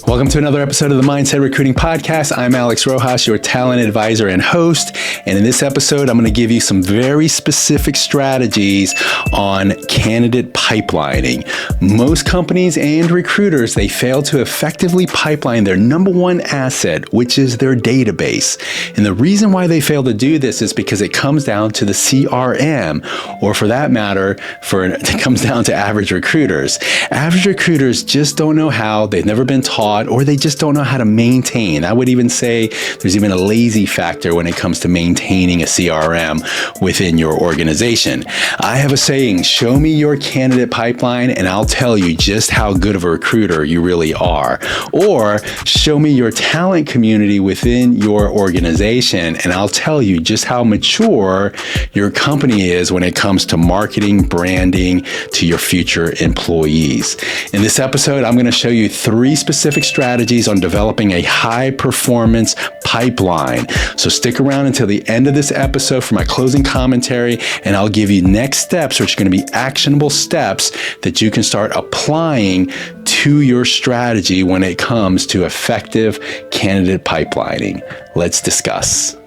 Welcome to another episode of the Mindset Recruiting Podcast. I'm Alex Rojas, your talent advisor and host. And in this episode, I'm going to give you some very specific strategies on candidate pipelining. Most companies and recruiters, they fail to effectively pipeline their number one asset, which is their database. And the reason why they fail to do this is because it comes down to the CRM, or for that matter, it comes down to average recruiters. Average recruiters just don't know how, they've never been taught, or they just don't know how to maintain. I would even say there's even a lazy factor when it comes to maintaining a CRM within your organization. I have a saying, show me your candidate pipeline and I'll tell you just how good of a recruiter you really are. Or show me your talent community within your organization and I'll tell you just how mature your company is when it comes to marketing, branding to your future employees. In this episode, I'm going to show you 3 specific strategies on developing a high performance pipeline. So stick around until the end of this episode for my closing commentary, and I'll give you next steps, which are going to be actionable steps that you can start applying to your strategy when it comes to effective candidate pipelining. Let's discuss.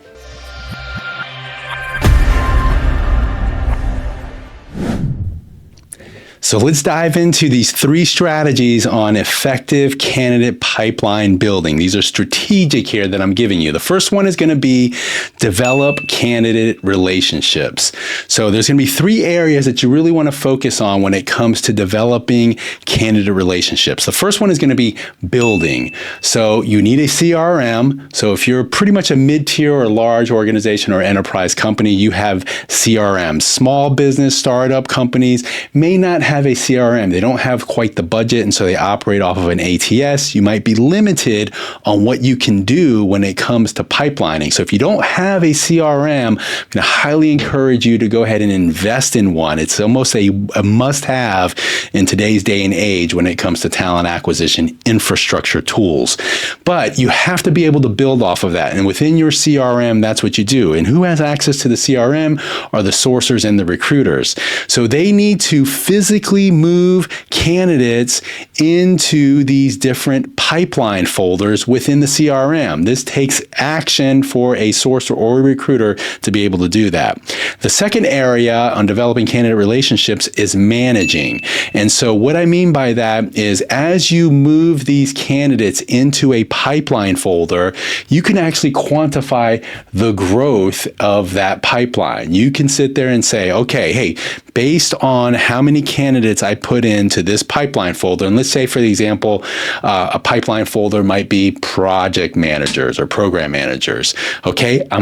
So let's dive into these 3 strategies on effective candidate pipeline building. These are strategic here that I'm giving you. The first one is going to be develop candidate relationships. So there's going to be 3 areas that you really want to focus on when it comes to developing candidate relationships. The first one is going to be building. So you need a CRM. So if you're pretty much a mid-tier or large organization or enterprise company, you have CRM. Small business startup companies may not have a CRM. They don't have quite the budget, and so they operate off of an ATS. You might be limited on what you can do when it comes to pipelining. So if you don't have a CRM, I'm going to highly encourage you to go ahead and invest in one. It's almost a must-have in today's day and age when it comes to talent acquisition infrastructure tools. But you have to be able to build off of that. And within your CRM, that's what you do. And who has access to the CRM are the sourcers and the recruiters. So they need to physically move candidates into these different pipeline folders within the CRM. This takes action for a sourcer or a recruiter to be able to do that. The second area on developing candidate relationships is managing. And so what I mean by that is as you move these candidates into a pipeline folder, you can actually quantify the growth of that pipeline. You can sit there and say, okay, hey, based on how many candidates I put into this pipeline folder, and let's say, for example, a pipeline folder might be project managers or program managers. Okay, I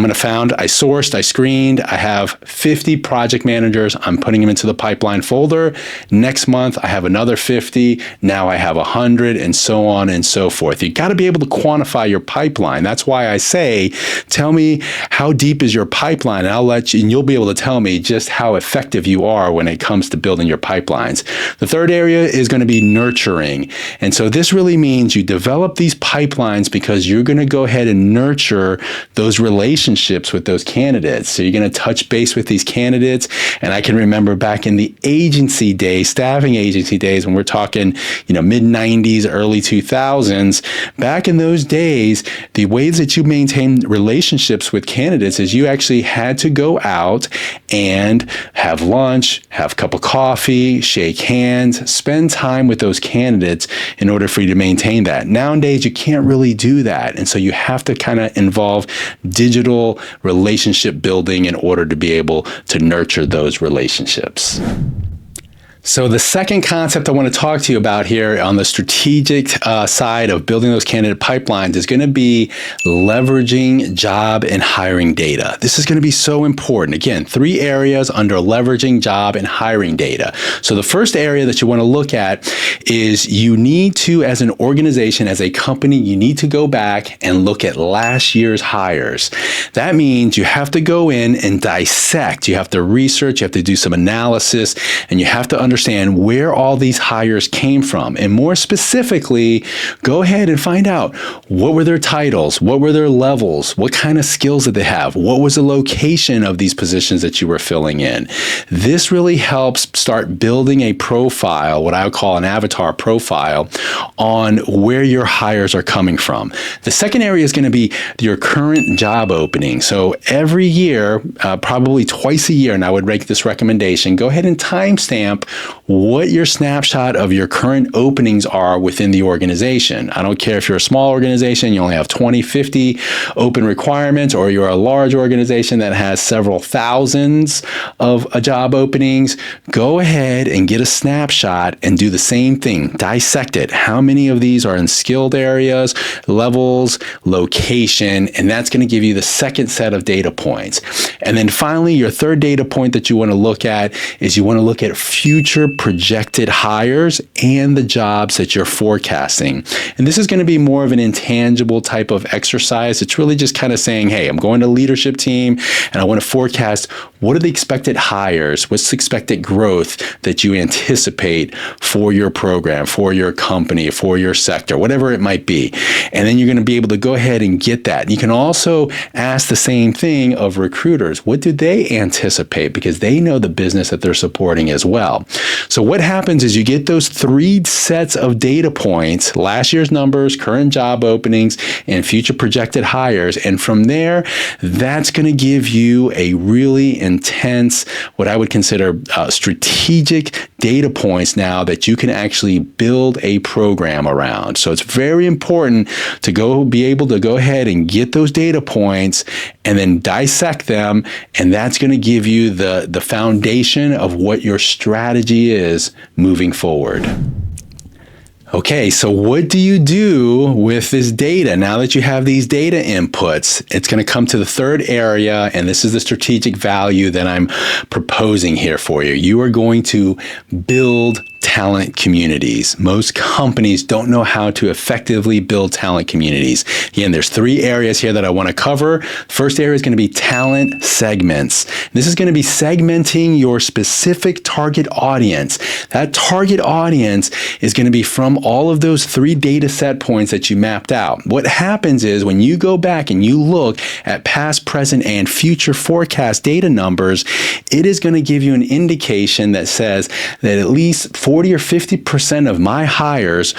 sourced, I screened, I have 50 project managers. I'm putting them into the pipeline folder. Next month, I have another 50. Now I have 100, and so on and so forth. You got to be able to quantify your pipeline. That's why I say, tell me how deep is your pipeline, and you'll be able to tell me just how effective you are when it comes to building your pipelines. The third area is going to be nurturing. And so this really means you develop these pipelines because you're going to go ahead and nurture those relationships with those candidates. So you're going to touch base with these candidates. And I can remember back in the agency days, staffing agency days, when we're talking, mid-90s, early 2000s, back in those days, the ways that you maintain relationships with candidates is you actually had to go out and have lunch, have a cup of coffee, shake hands, spend time with those candidates in order for you to maintain that. Nowadays, you can't really do that. And so you have to kind of involve digital relationship building in order to be able to nurture those relationships. So the second concept I want to talk to you about here on the strategic side of building those candidate pipelines is going to be leveraging job and hiring data. This is going to be so important. Again, 3 areas under leveraging job and hiring data. So the first area that you want to look at is you need to, as an organization, as a company, you need to go back and look at last year's hires. That means you have to go in and dissect. You have to research, you have to do some analysis, and you have to understand understand where all these hires came from. And more specifically, go ahead and find out what were their titles, what were their levels, what kind of skills did they have, what was the location of these positions that you were filling in. This really helps start building a profile, what I would call an avatar profile, on where your hires are coming from. The second area is going to be your current job opening. So every year, probably twice a year, and I would make this recommendation, go ahead and timestamp what your snapshot of your current openings are within the organization. I don't care if you're a small organization, you only have 20, 50 open requirements, or you're a large organization that has several thousands of job openings. Go ahead and get a snapshot and do the same thing. Dissect it. How many of these are in skilled areas, levels, location, and that's going to give you the second set of data points. And then finally, your third data point that you want to look at is you want to look at future projected hires and the jobs that you're forecasting. And this is going to be more of an intangible type of exercise. It's really just kind of saying, hey, I'm going to leadership team and I want to forecast what are the expected hires, what's the expected growth that you anticipate for your program, for your company, for your sector, whatever it might be. And then you're going to be able to go ahead and get that. You can also ask the same thing of recruiters. What do they anticipate? Because they know the business that they're supporting as well. So what happens is you get those three sets of data points, last year's numbers, current job openings, and future projected hires. And from there, that's going to give you a really intense, what I would consider strategic data points now that you can actually build a program around. So it's very important to be able to go ahead and get those data points and then dissect them. And that's going to give you the foundation of what your strategy is moving forward. Okay, so what do you do with this data? Now that you have these data inputs, it's going to come to the third area, and this is the strategic value that I'm proposing here for you. You are going to build talent communities. Most companies don't know how to effectively build talent communities. Again, there's three areas here that I want to cover. First area is going to be talent segments. This is going to be segmenting your specific target audience. That target audience is going to be from all of those three data set points that you mapped out. What happens is when you go back and you look at past, present, and future forecast data numbers, it is going to give you an indication that says that at least 40 or 50% of my hires,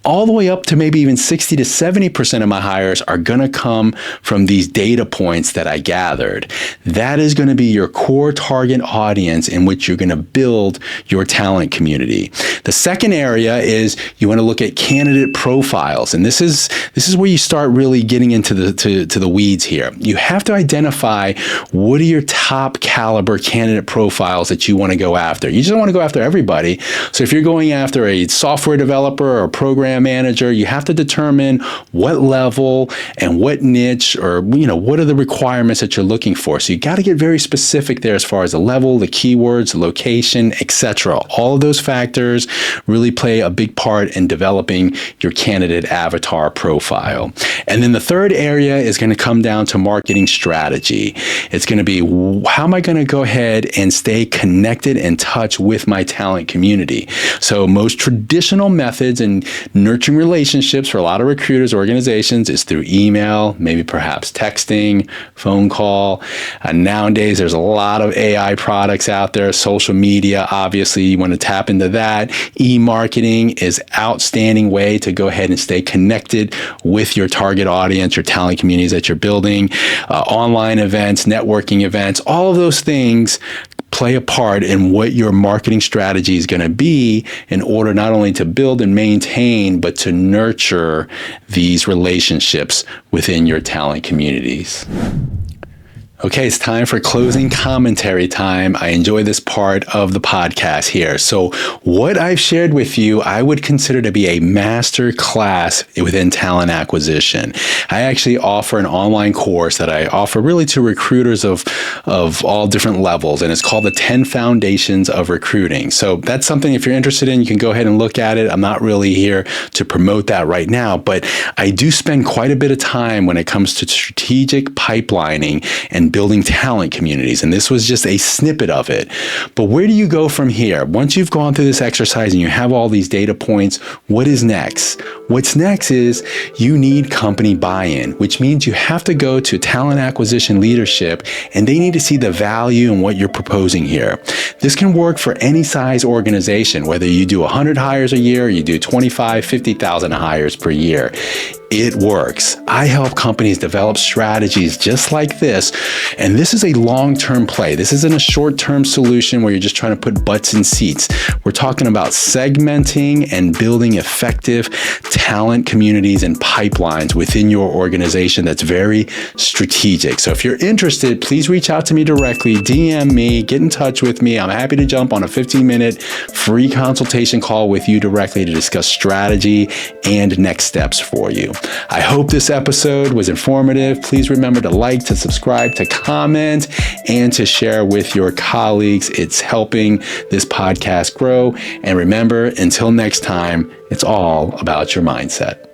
all the way up to maybe even 60 to 70% of my hires, are going to come from these data points that I gathered. That is going to be your core target audience in which you're going to build your talent community. The second area is you want to look at candidate profiles. And this is where you start really getting into the weeds here. You have to identify what are your top caliber candidate profiles that you want to go after. You just don't want to go after everybody. So if you're going after a software developer or a program manager, you have to determine what level and what niche, or what are the requirements that you're looking for. So you got to get very specific there as far as the level, the keywords, the location, etc. All of those factors really play a big part in developing your candidate avatar profile. And then the third area is going to come down to marketing strategy. It's going to be, how am I going to go ahead and stay connected and touch with my talent community? So most traditional methods in nurturing relationships for a lot of recruiters, organizations, is through email, maybe perhaps texting, phone call. Nowadays, there's a lot of AI products out there, social media. Obviously, you want to tap into that. E-marketing is an outstanding way to go ahead and stay connected with your target audience, your talent communities that you're building. Online events, networking events, all of those things play a part in what your marketing strategy is going to be in order not only to build and maintain, but to nurture these relationships within your talent communities. Okay, it's time for closing commentary time. I enjoy this part of the podcast here. So what I've shared with you, I would consider to be a master class within talent acquisition. I actually offer an online course that I offer really to recruiters of all different levels, and it's called the 10 Foundations of Recruiting. So that's something, if you're interested in, you can go ahead and look at it. I'm not really here to promote that right now, but I do spend quite a bit of time when it comes to strategic pipelining and building talent communities. And this was just a snippet of it. But where do you go from here? Once you've gone through this exercise and you have all these data points, what is next? What's next is you need company buy-in, which means you have to go to talent acquisition leadership, and they need to see the value in what you're proposing here. This can work for any size organization, whether you do 100 hires a year, or you do 25, 50,000 hires per year. It works. I help companies develop strategies just like this. And this is a long-term play. This isn't a short-term solution where you're just trying to put butts in seats. We're talking about segmenting and building effective talent communities and pipelines within your organization that's very strategic. So if you're interested, please reach out to me directly, DM me, get in touch with me. I'm happy to jump on a 15-minute free consultation call with you directly to discuss strategy and next steps for you. I hope this episode was informative. Please remember to like, to subscribe, to comment, and to share with your colleagues. It's helping this podcast grow. And remember, until next time, it's all about your mindset.